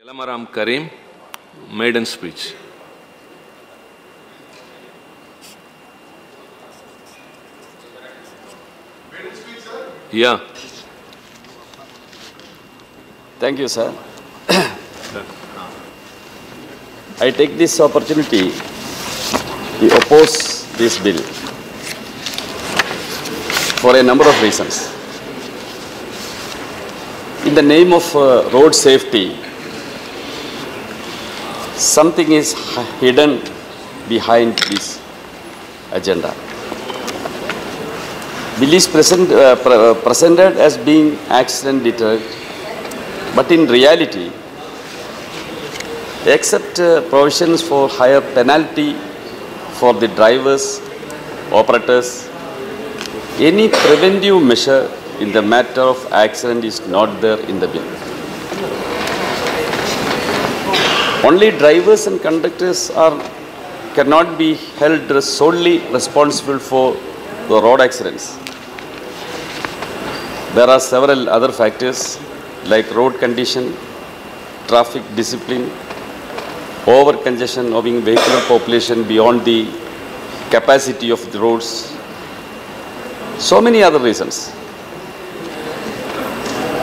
Elamaram Kareem, maiden speech. Yeah. Thank you, sir. I take this opportunity to oppose this bill for a number of reasons. In the name of road safety, something is hidden behind this agenda. Bill is presented as being accident deterrent, but in reality, except provisions for higher penalty for the drivers, operators, any preventive measure in the matter of accident is not there in the bill. Only drivers and conductors cannot be held solely responsible for the road accidents. There are several other factors like road condition, traffic discipline, over congestion of vehicular population beyond the capacity of the roads, so many other reasons,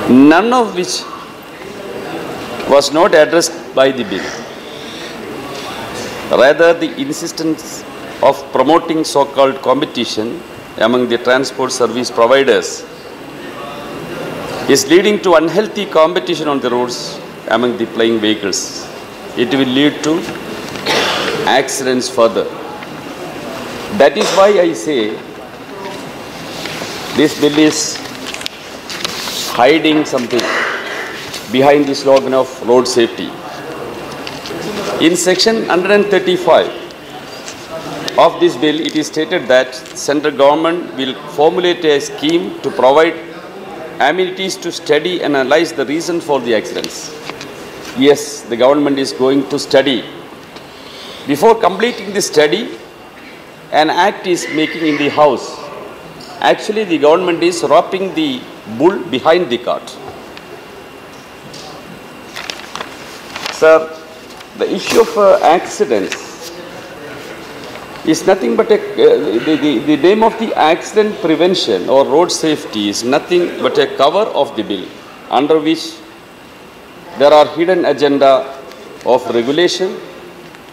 none of which was not addressed by the bill. Rather, the insistence of promoting so-called competition among the transport service providers is leading to unhealthy competition on the roads among the plying vehicles. It will lead to accidents further. That is why I say this bill is hiding something behind the slogan of road safety. In section 135 of this bill, it is stated that central government will formulate a scheme to provide amenities to study and analyze the reason for the accidents. Yes, the government is going to study. Before completing the study, an act is making in the house. Actually, the government is wrapping the bull behind the cart. Sir, the issue of accidents is nothing but the name of the accident prevention or road safety is nothing but a cover of the bill under which there are hidden agenda of regulation,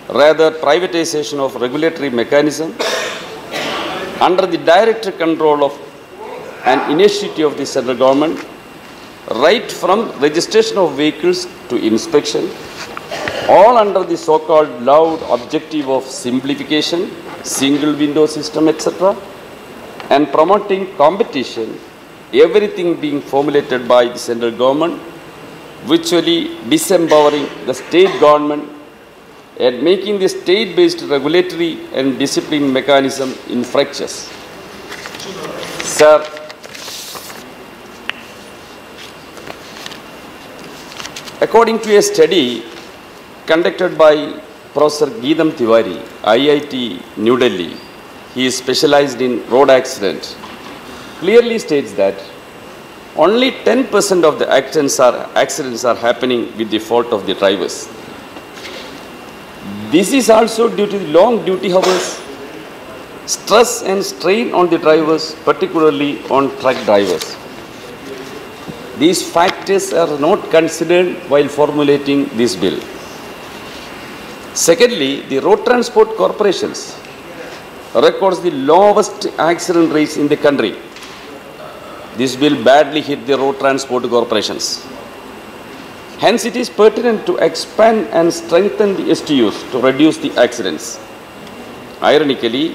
rather privatization of regulatory mechanism under the direct control of an initiative of the central government, right from registration of vehicles to inspection, all under the so-called loud objective of simplification, single window system, etc., and promoting competition, everything being formulated by the central government, virtually disempowering the state government and making the state-based regulatory and discipline mechanism infractious. Sir, according to a study conducted by Professor Geetam Tiwari, IIT, New Delhi, he is specialized in road accident, clearly states that only 10% of the accidents are happening with the fault of the drivers. This is also due to the long duty hours, stress and strain on the drivers, particularly on truck drivers. These factors are not considered while formulating this bill. Secondly, the road transport corporations records the lowest accident rates in the country. This will badly hit the road transport corporations. Hence, it is pertinent to expand and strengthen the STUs to reduce the accidents. Ironically,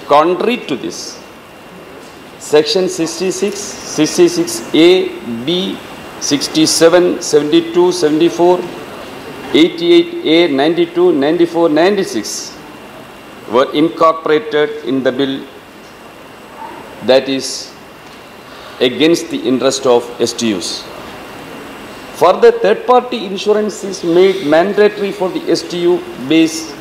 contrary to this, Section 66, 66A, B, 67, 72, 74, 88A, 92, 94, 96 were incorporated in the bill, that is against the interest of STUs. Further, third-party insurance is made mandatory for the STU base.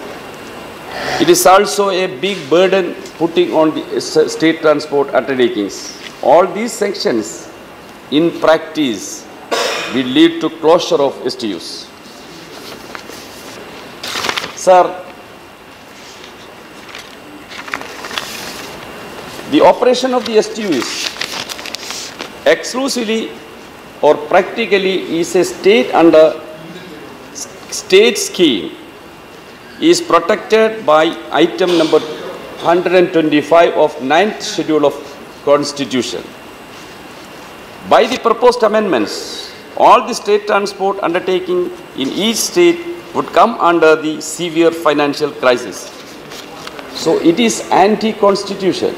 It is also a big burden putting on the state transport undertakings. All these sections in practice will lead to closure of STUs. Sir, the operation of the STUs exclusively or practically is a state scheme is protected by item number 125 of 9th schedule of Constitution. By the proposed amendments, all the state transport undertaking in each state would come under the severe financial crisis. So it is anti-constitution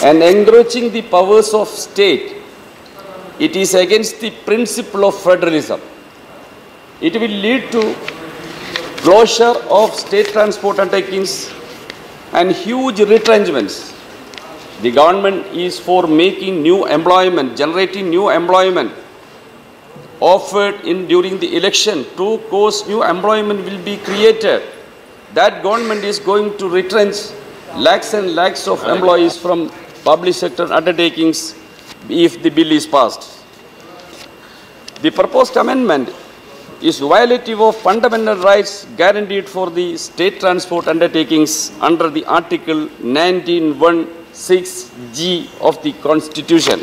and encroaching the powers of state. It is against the principle of federalism. It will lead to closure of state transport undertakings and huge retrenchments. The government is for making new employment, generating new employment offered during the election. True course, new employment will be created. That government is going to retrench lakhs and lakhs of employees from public sector undertakings if the bill is passed. The proposed amendment is violative of fundamental rights guaranteed for the state transport undertakings under the Article 19(1)(6)(g) of the Constitution.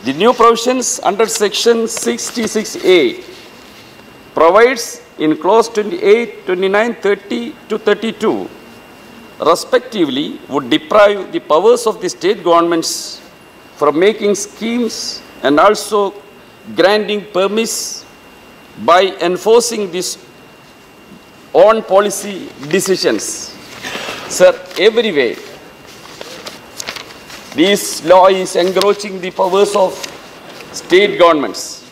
The new provisions under Section 66A provides in Clause 28, 29, 30 to 32 respectively would deprive the powers of the state governments from making schemes and also granting permits by enforcing this own policy decisions. Sir, everywhere this law is encroaching the powers of state governments.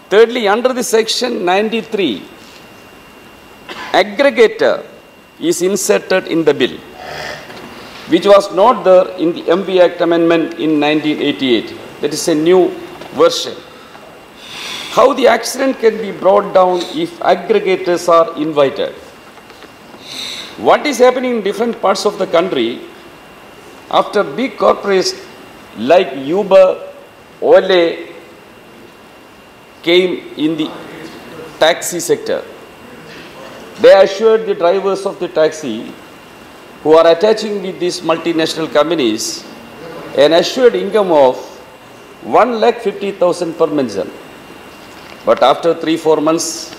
Thirdly, under the Section 93, aggregator is inserted in the bill, which was not there in the MV Act amendment in 1988. That is a new version. How the accident can be brought down if aggregators are invited? What is happening in different parts of the country after big corporates like Uber, Ole came in the taxi sector? They assured the drivers of the taxi who are attaching with these multinational companies an assured income of 1,50,000 per month. But after 3-4 months,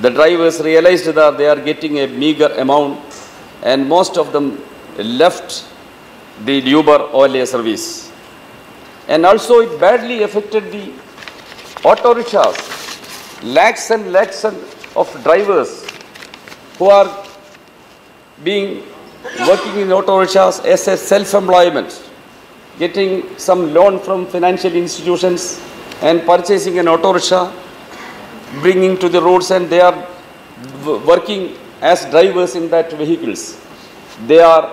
the drivers realized that they are getting a meager amount and most of them left the Uber Ole service. And also it badly affected the auto rickshaws. Lakhs and lakhs of drivers who are working in auto rickshaws as a self-employment, getting some loan from financial institutions and purchasing an auto rickshaw, bringing to the roads, and they are working as drivers in that vehicles. They are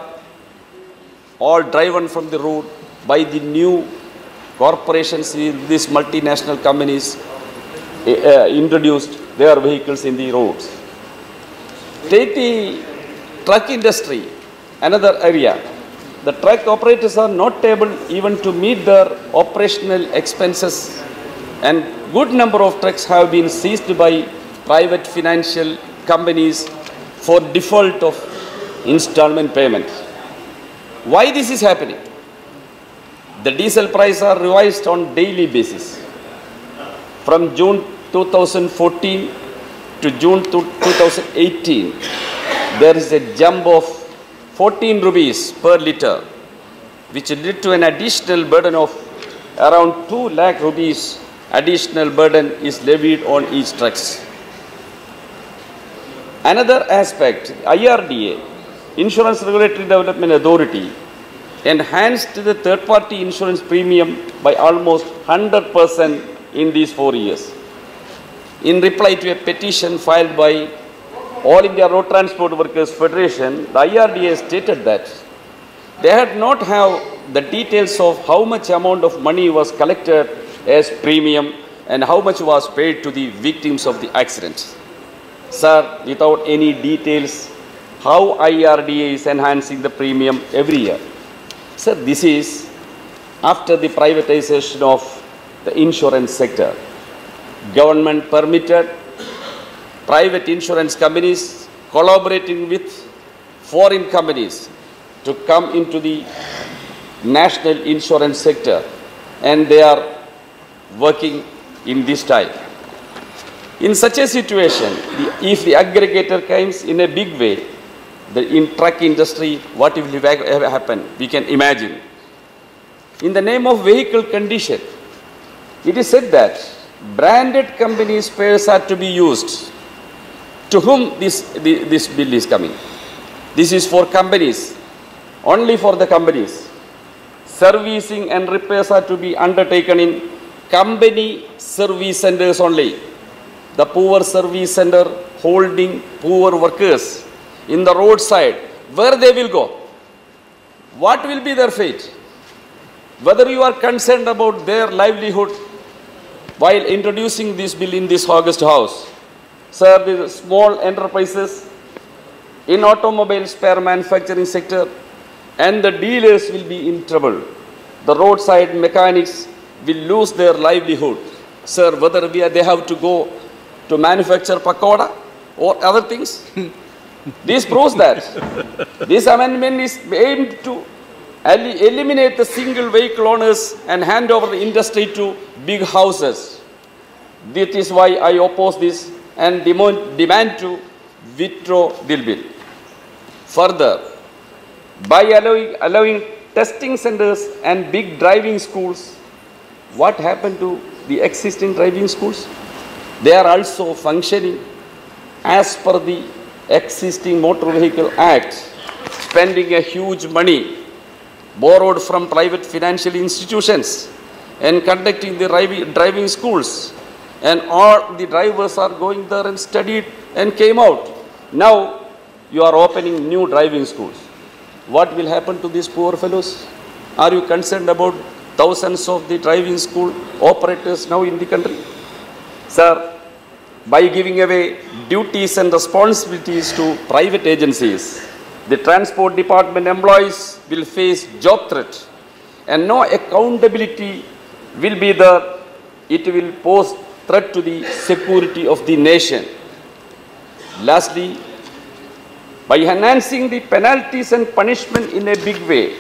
all driven from the road by the new corporations. These multinational companies introduced their vehicles in the roads. Take the truck industry, another area. The truck operators are not able even to meet their operational expenses, and good number of trucks have been seized by private financial companies for default of installment payment. Why this is happening? The diesel price are revised on daily basis. From June 2014 to June 2018, there is a jump of 14 rupees per litre, which led to an additional burden of around 2 lakh rupees. Additional burden is levied on each trucks. Another aspect, IRDA, Insurance Regulatory Development Authority, enhanced the third-party insurance premium by almost 100% in these 4 years. In reply to a petition filed by All India Road Transport Workers Federation, the IRDA stated that they had not have the details of how much amount of money was collected as premium and how much was paid to the victims of the accident. Sir, without any details, how IRDA is enhancing the premium every year? Sir, this is after the privatization of the insurance sector. Government permitted private insurance companies collaborating with foreign companies to come into the national insurance sector, and they are working in this type. In such a situation, if the aggregator comes in a big way, in truck industry, what will happen? We can imagine. In the name of vehicle condition, it is said that branded company spares are to be used. To whom this bill is coming? This is for companies, only for the companies. Servicing and repairs are to be undertaken in company service centers only. The poor service center holding poor workers in the roadside, where they will go? What will be their fate? Whether you are concerned about their livelihood while introducing this bill in this August House. Sir, the small enterprises in automobile spare manufacturing sector and the dealers will be in trouble. The roadside mechanics will lose their livelihood. Sir, whether they have to go to manufacture pakoda or other things. This proves that this amendment is aimed to eliminate the single vehicle owners and hand over the industry to big houses. That is why I oppose this and demand to withdraw the bill. Further, by allowing testing centers and big driving schools, what happened to the existing driving schools? They are also functioning as per the existing Motor Vehicle Act, spending a huge money borrowed from private financial institutions and conducting the driving schools. And all the drivers are going there and studied and came out. Now you are opening new driving schools. What will happen to these poor fellows? Are you concerned about thousands of the driving school operators now in the country? Sir, by giving away duties and responsibilities to private agencies, the transport department employees will face job threat and no accountability will be there. It will pose threat to the security of the nation. Lastly, by enhancing the penalties and punishment in a big way,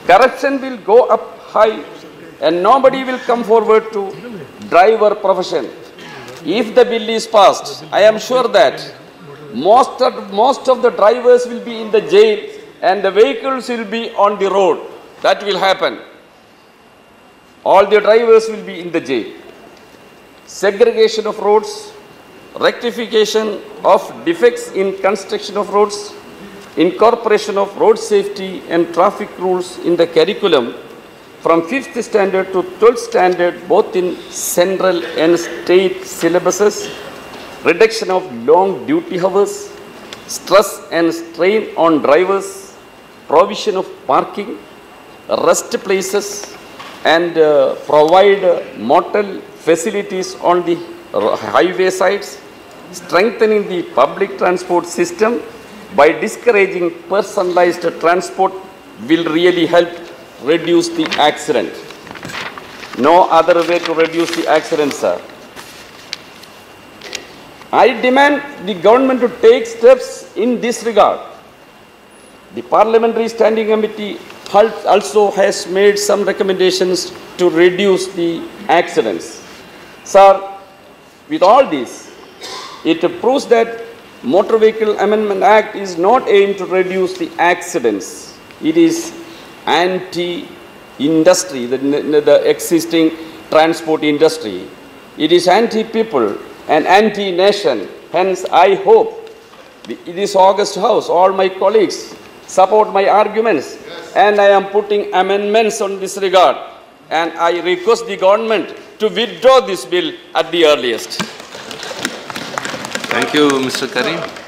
corruption will go up high and nobody will come forward to driver profession. If the bill is passed, I am sure that most of the drivers will be in the jail and the vehicles will be on the road. That will happen. All the drivers will be in the jail. Segregation of roads, rectification of defects in construction of roads, incorporation of road safety and traffic rules in the curriculum from 5th standard to 12th standard, both in central and state syllabuses, reduction of long duty hours, stress and strain on drivers, provision of parking, rest places, and provide motel facilities on the highway sides, strengthening the public transport system by discouraging personalized transport will really help reduce the accident. No other way to reduce the accident, sir. I demand the government to take steps in this regard. The Parliamentary Standing Committee also has made some recommendations to reduce the accidents. Sir, with all this, it proves that Motor Vehicle Amendment Act is not aimed to reduce the accidents. It is anti-industry, the existing transport industry. It is anti-people and anti-nation. Hence, I hope this August House, all my colleagues support my arguments, and I am putting amendments on this regard. And I request the government to withdraw this bill at the earliest. Thank you, Mr. Kareem.